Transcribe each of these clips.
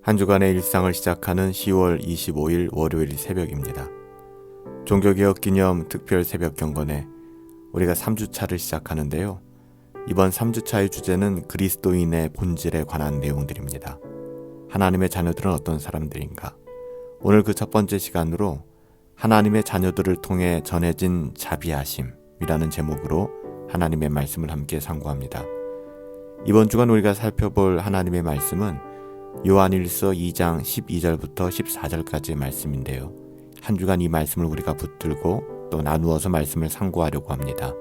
한 주간의 일상을 시작하는 10월 25일 월요일 새벽입니다. 종교개혁 기념 특별 새벽 경건에 우리가 3주차를 시작하는데요. 이번 3주차의 주제는 그리스도인의 본질에 관한 내용들입니다. 하나님의 자녀들은 어떤 사람들인가? 오늘 그 첫 번째 시간으로 하나님의 자녀들을 통해 전해진 자비하심이라는 제목으로 하나님의 말씀을 함께 상고합니다. 이번 주간 우리가 살펴볼 하나님의 말씀은 요한일서 2장 12절부터 14절까지의 말씀인데요. 한 주간 이 말씀을 우리가 붙들고 또 나누어서 말씀을 상고하려고 합니다.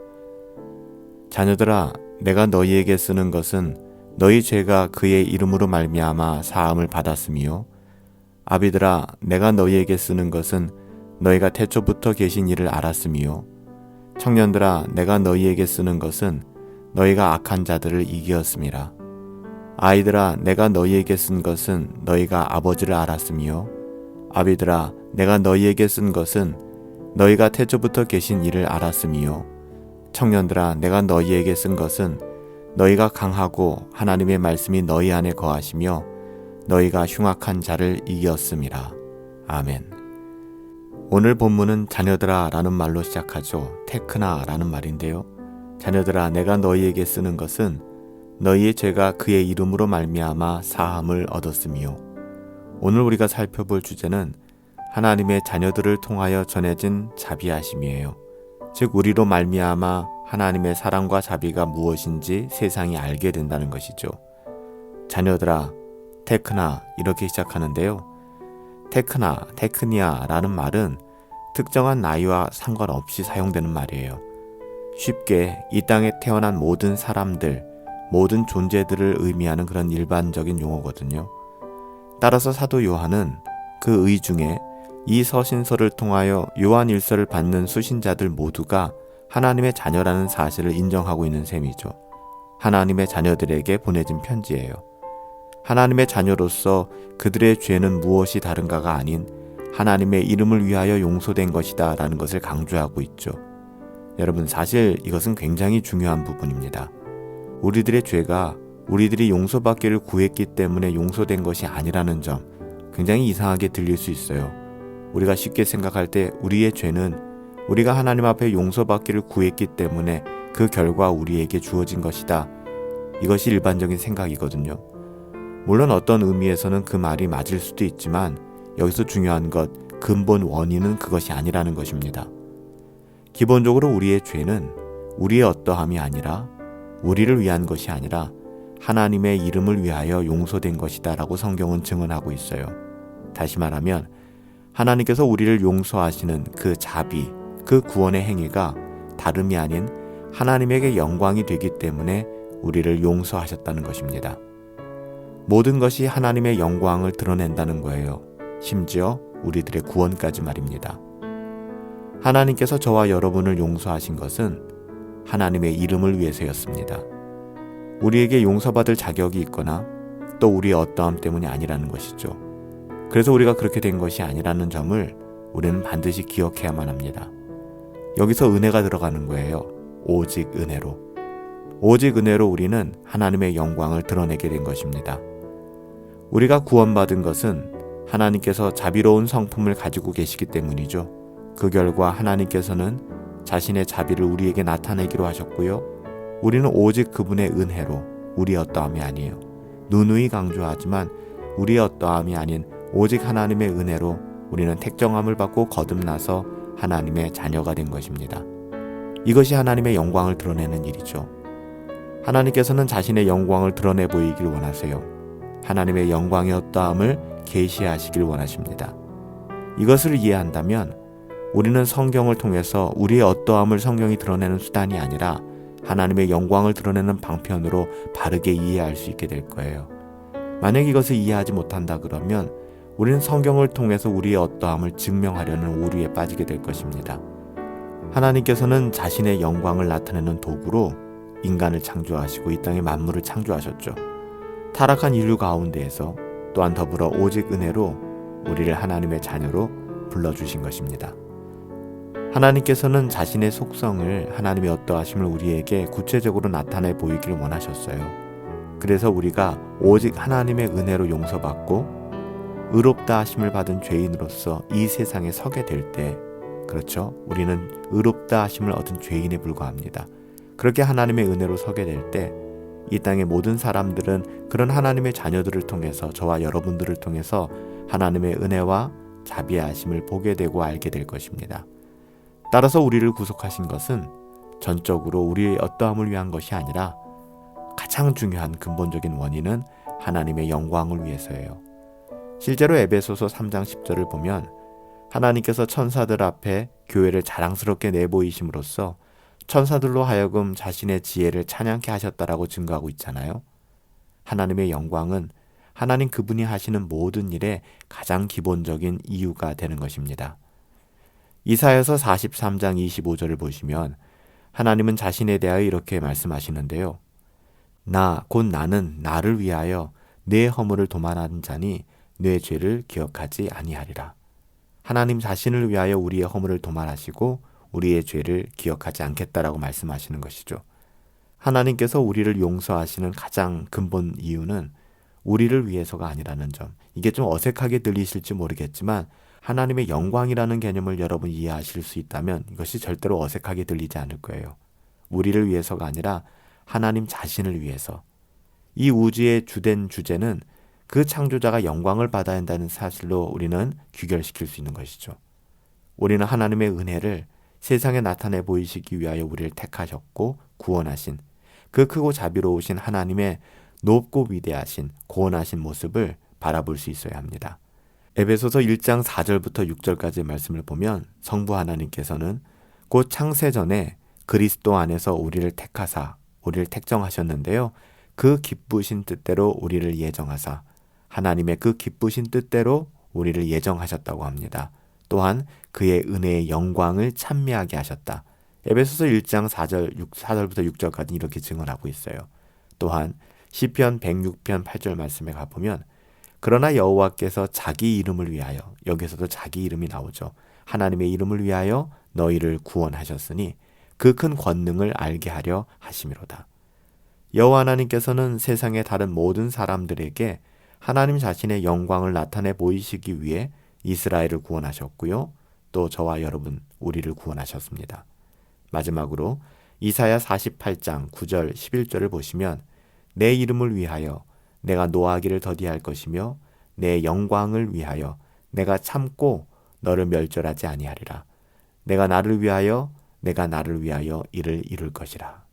자녀들아, 내가 너희에게 쓰는 것은 너희 죄가 그의 이름으로 말미암아 사함을 받았으며, 아비들아, 내가 너희에게 쓰는 것은 너희가 태초부터 계신 이를 알았으며, 청년들아, 내가 너희에게 쓰는 것은 너희가 악한 자들을 이기었음이라. 아이들아, 내가 너희에게 쓴 것은 너희가 아버지를 알았으며, 아비들아, 내가 너희에게 쓴 것은 너희가 태초부터 계신 이를 알았으며, 청년들아, 내가 너희에게 쓴 것은 너희가 강하고 하나님의 말씀이 너희 안에 거하시며 너희가 흉악한 자를 이기었음이라. 아멘. 오늘 본문은 자녀들아 라는 말로 시작하죠. 테크나 라는 말인데요. 자녀들아, 내가 너희에게 쓰는 것은 너희의 죄가 그의 이름으로 말미암아 사함을 얻었으며, 오늘 우리가 살펴볼 주제는 하나님의 자녀들을 통하여 전해진 자비하심이에요. 즉 우리로 말미암아 하나님의 사랑과 자비가 무엇인지 세상이 알게 된다는 것이죠. 자녀들아, 테크나 이렇게 시작하는데요. 테크나, 테크니아라는 말은 특정한 나이와 상관없이 사용되는 말이에요. 쉽게 이 땅에 태어난 모든 사람들, 모든 존재들을 의미하는 그런 일반적인 용어거든요. 따라서 사도 요한은 그 의 중에 이 서신서를 통하여 요한일서를 받는 수신자들 모두가 하나님의 자녀라는 사실을 인정하고 있는 셈이죠. 하나님의 자녀들에게 보내진 편지예요. 하나님의 자녀로서 그들의 죄는 무엇이 다른가가 아닌 하나님의 이름을 위하여 용서된 것이다 라는 것을 강조하고 있죠. 여러분, 사실 이것은 굉장히 중요한 부분입니다. 우리들의 죄가 우리들이 용서받기를 구했기 때문에 용서된 것이 아니라는 점, 굉장히 이상하게 들릴 수 있어요. 우리가 쉽게 생각할 때 우리의 죄는 우리가 하나님 앞에 용서받기를 구했기 때문에 그 결과 우리에게 주어진 것이다. 이것이 일반적인 생각이거든요. 물론 어떤 의미에서는 그 말이 맞을 수도 있지만 여기서 중요한 것, 근본 원인은 그것이 아니라는 것입니다. 기본적으로 우리의 죄는 우리의 어떠함이 아니라, 우리를 위한 것이 아니라 하나님의 이름을 위하여 용서된 것이다 라고 성경은 증언하고 있어요. 다시 말하면 하나님께서 우리를 용서하시는 그 자비, 그 구원의 행위가 다름이 아닌 하나님에게 영광이 되기 때문에 우리를 용서하셨다는 것입니다. 모든 것이 하나님의 영광을 드러낸다는 거예요. 심지어 우리들의 구원까지 말입니다. 하나님께서 저와 여러분을 용서하신 것은 하나님의 이름을 위해서였습니다. 우리에게 용서받을 자격이 있거나 또 우리의 어떠함 때문이 아니라는 것이죠. 그래서 우리가 그렇게 된 것이 아니라는 점을 우리는 반드시 기억해야만 합니다. 여기서 은혜가 들어가는 거예요. 오직 은혜로. 오직 은혜로 우리는 하나님의 영광을 드러내게 된 것입니다. 우리가 구원받은 것은 하나님께서 자비로운 성품을 가지고 계시기 때문이죠. 그 결과 하나님께서는 자신의 자비를 우리에게 나타내기로 하셨고요. 우리는 오직 그분의 은혜로, 우리의 어떠함이 아니에요. 누누이 강조하지만 우리의 어떠함이 아닌 오직 하나님의 은혜로 우리는 택정함을 받고 거듭나서 하나님의 자녀가 된 것입니다. 이것이 하나님의 영광을 드러내는 일이죠. 하나님께서는 자신의 영광을 드러내 보이길 원하세요. 하나님의 영광의 어떠함을 계시하시길 원하십니다. 이것을 이해한다면 우리는 성경을 통해서 우리의 어떠함을 성경이 드러내는 수단이 아니라 하나님의 영광을 드러내는 방편으로 바르게 이해할 수 있게 될 거예요. 만약 이것을 이해하지 못한다 그러면 우리는 성경을 통해서 우리의 어떠함을 증명하려는 오류에 빠지게 될 것입니다. 하나님께서는 자신의 영광을 나타내는 도구로 인간을 창조하시고 이 땅의 만물을 창조하셨죠. 타락한 인류 가운데에서 또한 더불어 오직 은혜로 우리를 하나님의 자녀로 불러주신 것입니다. 하나님께서는 자신의 속성을, 하나님의 어떠하심을 우리에게 구체적으로 나타내 보이기를 원하셨어요. 그래서 우리가 오직 하나님의 은혜로 용서받고 의롭다 하심을 받은 죄인으로서 이 세상에 서게 될 때, 그렇죠? 우리는 의롭다 하심을 얻은 죄인에 불과합니다. 그렇게 하나님의 은혜로 서게 될 때 이 땅의 모든 사람들은 그런 하나님의 자녀들을 통해서, 저와 여러분들을 통해서 하나님의 은혜와 자비하심을 보게 되고 알게 될 것입니다. 따라서 우리를 구속하신 것은 전적으로 우리의 어떠함을 위한 것이 아니라 가장 중요한 근본적인 원인은 하나님의 영광을 위해서예요. 실제로 에베소서 3장 10절을 보면 하나님께서 천사들 앞에 교회를 자랑스럽게 내보이심으로써 천사들로 하여금 자신의 지혜를 찬양케 하셨다라고 증거하고 있잖아요. 하나님의 영광은 하나님 그분이 하시는 모든 일의 가장 기본적인 이유가 되는 것입니다. 이사야서 43장 25절을 보시면 하나님은 자신에 대하여 이렇게 말씀하시는데요. 곧 나는 나를 위하여 내 허물을 도말하는 자니 내 죄를 기억하지 아니하리라. 하나님 자신을 위하여 우리의 허물을 도말하시고 우리의 죄를 기억하지 않겠다라고 말씀하시는 것이죠. 하나님께서 우리를 용서하시는 가장 근본 이유는 우리를 위해서가 아니라는 점. 이게 좀 어색하게 들리실지 모르겠지만 하나님의 영광이라는 개념을 여러분 이해하실 수 있다면 이것이 절대로 어색하게 들리지 않을 거예요. 우리를 위해서가 아니라 하나님 자신을 위해서. 이 우주의 주된 주제는 그 창조자가 영광을 받아야 한다는 사실로 우리는 귀결시킬 수 있는 것이죠. 우리는 하나님의 은혜를 세상에 나타내 보이시기 위하여 우리를 택하셨고 구원하신 그 크고 자비로우신 하나님의 높고 위대하신 고원하신 모습을 바라볼 수 있어야 합니다. 에베소서 1장 4절부터 6절까지의 말씀을 보면 성부 하나님께서는 곧 창세 전에 그리스도 안에서 우리를 택하사 우리를 택정하셨는데요. 그 기쁘신 뜻대로 우리를 예정하사 하나님의 그 기쁘신 뜻대로 우리를 예정하셨다고 합니다. 또한 그의 은혜의 영광을 찬미하게 하셨다. 에베소서 1장 4절부터 6절까지 이렇게 증언하고 있어요. 또한 시편 106편 8절 말씀에 가보면 그러나 여호와께서 자기 이름을 위하여, 여기서도 자기 이름이 나오죠. 하나님의 이름을 위하여 너희를 구원하셨으니 그 큰 권능을 알게 하려 하심이로다. 여호와 하나님께서는 세상의 다른 모든 사람들에게 하나님 자신의 영광을 나타내 보이시기 위해 이스라엘을 구원하셨고요. 또 저와 여러분, 우리를 구원하셨습니다. 마지막으로 이사야 48장 9절 11절을 보시면 내 이름을 위하여 내가 노하기를 더디할 것이며 내 영광을 위하여 내가 참고 너를 멸절하지 아니하리라. 내가 나를 위하여 이를 이룰 것이라.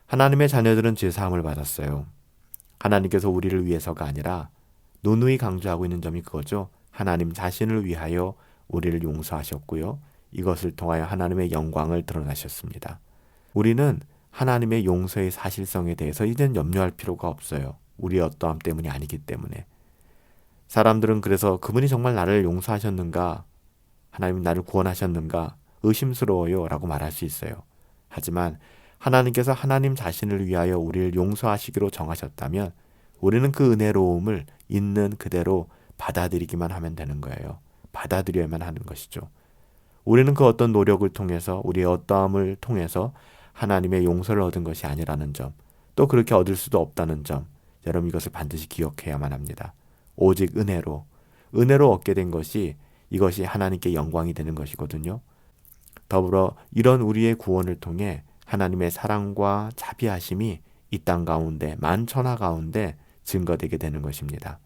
하나님의 자녀들은 죄사함을 받았어요. 하나님께서 우리를 위해서가 아니라 누누이 강조하고 있는 점이 그거죠. 하나님 자신을 위하여 우리를 용서하셨고요. 이것을 통하여 하나님의 영광을 드러나셨습니다. 우리는 하나님의 용서의 사실성에 대해서 이젠 염려할 필요가 없어요. 우리의 어떠함 때문이 아니기 때문에. 사람들은 그래서 그분이 정말 나를 용서하셨는가, 하나님이 나를 구원하셨는가 의심스러워요 라고 말할 수 있어요. 하지만 하나님께서 하나님 자신을 위하여 우리를 용서하시기로 정하셨다면 우리는 그 은혜로움을 있는 그대로 받아들이기만 하면 되는 거예요. 받아들여야만 하는 것이죠. 우리는 그 어떤 노력을 통해서, 우리의 어떠함을 통해서 하나님의 용서를 얻은 것이 아니라는 점, 또 그렇게 얻을 수도 없다는 점, 여러분 이것을 반드시 기억해야만 합니다. 오직 은혜로 얻게 된 것이, 이것이 하나님께 영광이 되는 것이거든요. 더불어 이런 우리의 구원을 통해 하나님의 사랑과 자비하심이 이 땅 가운데, 만천하 가운데 증거되게 되는 것입니다.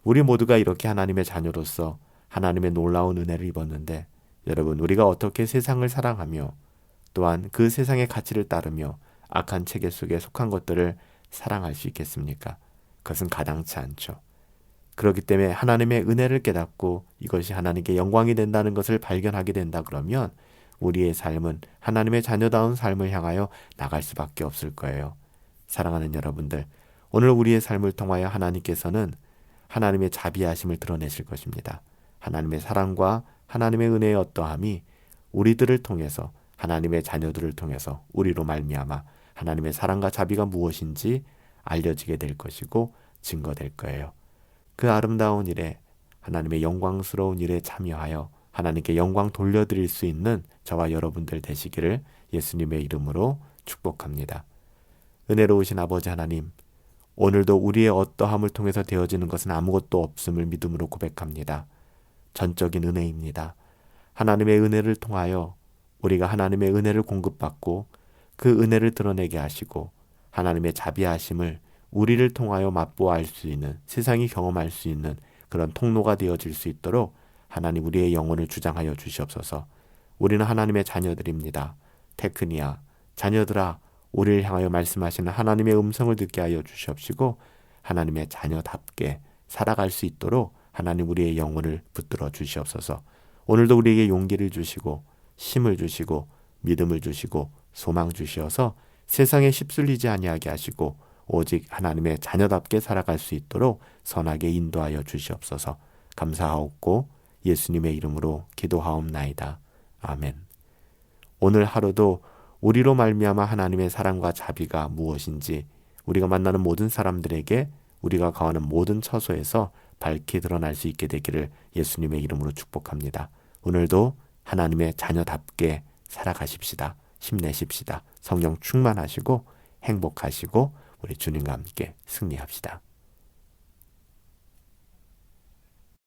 우리 모두가 이렇게 하나님의 자녀로서 하나님의 놀라운 은혜를 입었는데, 여러분 우리가 어떻게 세상을 사랑하며 또한 그 세상의 가치를 따르며 악한 체계 속에 속한 것들을 사랑할 수 있겠습니까? 그것은 가당치 않죠. 그렇기 때문에 하나님의 은혜를 깨닫고 이것이 하나님께 영광이 된다는 것을 발견하게 된다 그러면 우리의 삶은 하나님의 자녀다운 삶을 향하여 나갈 수밖에 없을 거예요. 사랑하는 여러분들, 오늘 우리의 삶을 통하여 하나님께서는 하나님의 자비하심을 드러내실 것입니다. 하나님의 사랑과 하나님의 은혜의 어떠함이 우리들을 통해서, 하나님의 자녀들을 통해서 우리로 말미암아 하나님의 사랑과 자비가 무엇인지 알려지게 될 것이고 증거될 거예요. 그 아름다운 일에, 하나님의 영광스러운 일에 참여하여 하나님께 영광 돌려드릴 수 있는 저와 여러분들 되시기를 예수님의 이름으로 축복합니다. 은혜로우신 아버지 하나님, 오늘도 우리의 어떠함을 통해서 되어지는 것은 아무것도 없음을 믿음으로 고백합니다. 전적인 은혜입니다. 하나님의 은혜를 통하여 우리가 하나님의 은혜를 공급받고 그 은혜를 드러내게 하시고 하나님의 자비하심을 우리를 통하여 맛보아 알 수 있는, 세상이 경험할 수 있는 그런 통로가 되어질 수 있도록 하나님 우리의 영혼을 주장하여 주시옵소서. 우리는 하나님의 자녀들입니다. 테크니아, 자녀들아, 우리를 향하여 말씀하시는 하나님의 음성을 듣게 하여 주시옵시고 하나님의 자녀답게 살아갈 수 있도록 하나님 우리의 영혼을 붙들어 주시옵소서. 오늘도 우리에게 용기를 주시고 힘을 주시고 믿음을 주시고 소망 주시어서 세상에 휩쓸리지 아니하게 하시고 오직 하나님의 자녀답게 살아갈 수 있도록 선하게 인도하여 주시옵소서. 감사하옵고 예수님의 이름으로 기도하옵나이다. 아멘. 오늘 하루도 우리로 말미암아 하나님의 사랑과 자비가 무엇인지 우리가 만나는 모든 사람들에게 우리가 가는 모든 처소에서 밝히 드러날 수 있게 되기를 예수님의 이름으로 축복합니다. 오늘도 하나님의 자녀답게 살아가십시다. 힘내십시다. 성령 충만하시고 행복하시고 우리 주님과 함께 승리합시다.